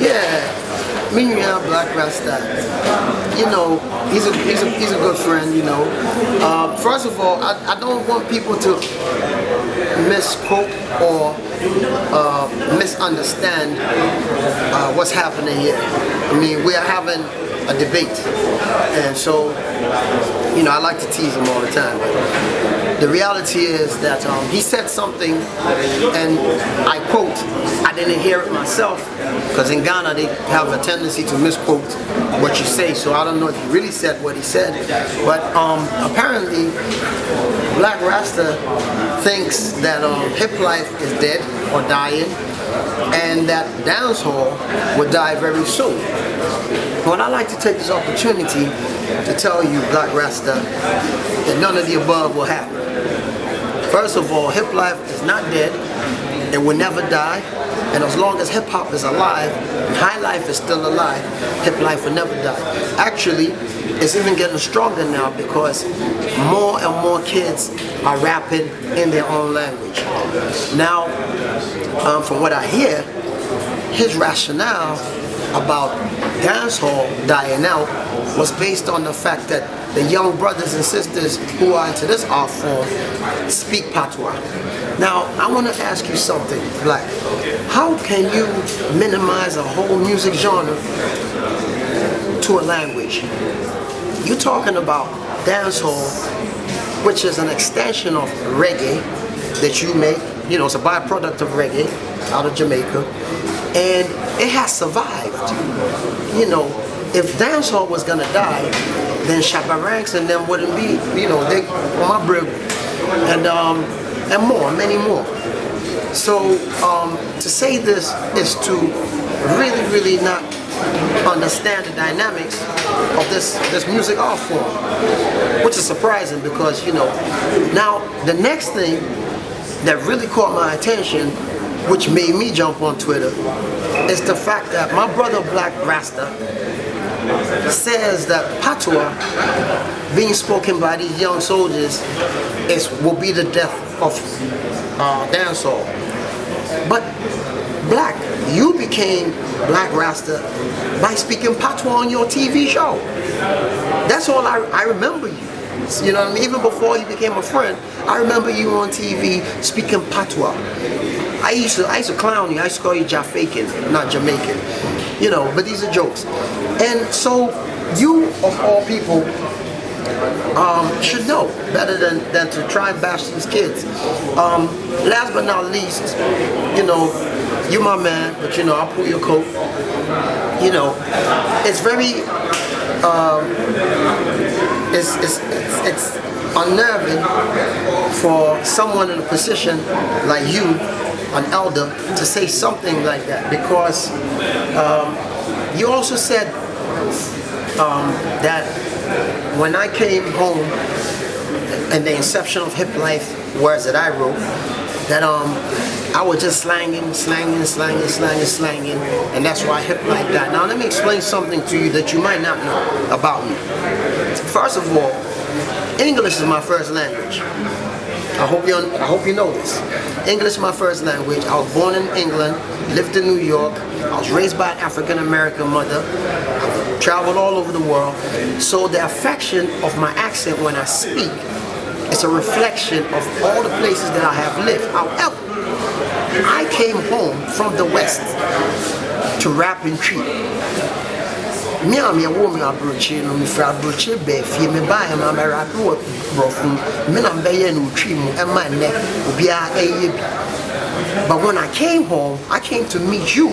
Yeah, me and Blakk Rasta. You know, he's a good friend. You know, first of all, I don't want people to misquote or misunderstand what's happening here. I mean, we are having a debate, and so you know, I like to tease him all the time. But the reality is that he said something, and I quote, I didn't hear it myself, because in Ghana they have a tendency to misquote what you say, so I don't know if he really said what he said, but apparently Blakk Rasta thinks that Hiplife is dead or dying, and that dancehall would die very soon. But I'd like to take this opportunity to tell you, Blakk Rasta, that none of the above will happen. First of all, Hiplife is not dead, it will never die, and as long as hip hop is alive, and high life is still alive, Hiplife will never die. Actually, it's even getting stronger now because more and more kids are rapping in their own language. Now, from what I hear, his rationale about dancehall dying out was based on the fact that the young brothers and sisters who are into this art form speak patois. Now, I want to ask you something, Blakk. How can you minimize a whole music genre to a language? You're talking about dancehall, which is an extension of reggae that you make. You know, it's a byproduct of reggae out of Jamaica, and it has survived. You know, if dancehall was gonna die, then Shabba Ranks and them wouldn't be. You know, they on my brig, and more, many more. So to say this is to really not understand the dynamics of this music art form, which is surprising because, you know, now the next thing that really caught my attention, which made me jump on Twitter, is the fact that my brother Blakk Rasta says that patois being spoken by these young soldiers will be the death of dancehall. But Blakk, you became Blakk Rasta by speaking patois on your TV show. That's all I remember you. You know what I mean? Even before you became a friend, I remember you on TV speaking patois. I used to clown you. I used to call you Jafaican, not Jamaican. You know, but these are jokes. And so you, of all people, should know better than to try and bash these kids. Last but not least, you know, you're my man, but you know, I'll pull your coat. You know, it's very, it's unnerving for someone in a position like you, an elder, to say something like that, because you also said that when I came home in the inception of Hiplife, words that I wrote, that I was just slanging, and that's why Hiplife died. Now let me explain something to you that you might not know about me. First of all, English is my first language. I hope you know this. English is my first language. I was born in England, lived in New York. I was raised by an African American mother. I've traveled all over the world. So the affection of my accent when I speak is a reflection of all the places that I have lived. However, I came home from the West to rap and treat. Me and my woman are broaching, no me fra broche be fie me buy am am rap wo brofun me na be no twi mu e ma ne obi a eye bi. But when I came home, I came to meet you,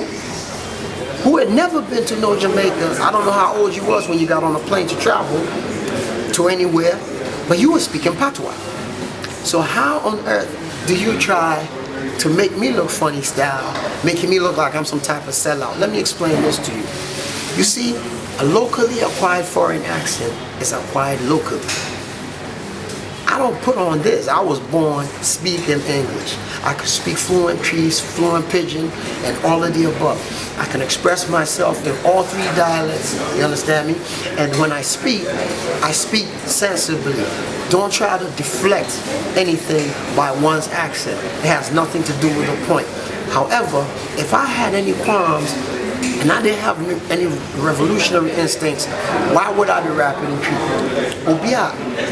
who had never been to no Jamaica. I don't know how old you was when you got on a plane to travel to anywhere, but you were speaking patois. So how on earth do you try to make me look funny style, making me look like I'm some type of sellout? Let me explain this to you. You see, a locally acquired foreign accent is acquired locally. I don't put on this. I was born speaking English. I can speak fluent Trees, fluent Pidgin, and all of the above. I can express myself in all three dialects, you understand me? And when I speak sensibly. Don't try to deflect anything by one's accent. It has nothing to do with the point. However, if I had any qualms and I didn't have any revolutionary instincts, why would I be rapping in people?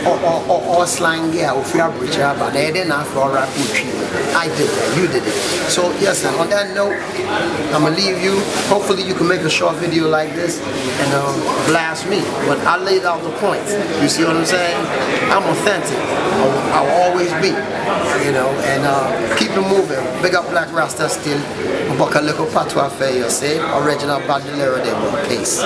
Or slang, yeah, or fear bridge, but they didn't have to rap with people. I did that, you did it. So yes, and on that note, I'm gonna leave you. Hopefully you can make a short video like this and blast me. But I laid out the points. You see what I'm saying? I'm authentic. I'll always be, you know, and keep it moving. Big up Blakk Rasta still. Buck a little patois for you, say. Original Badilera there, peace.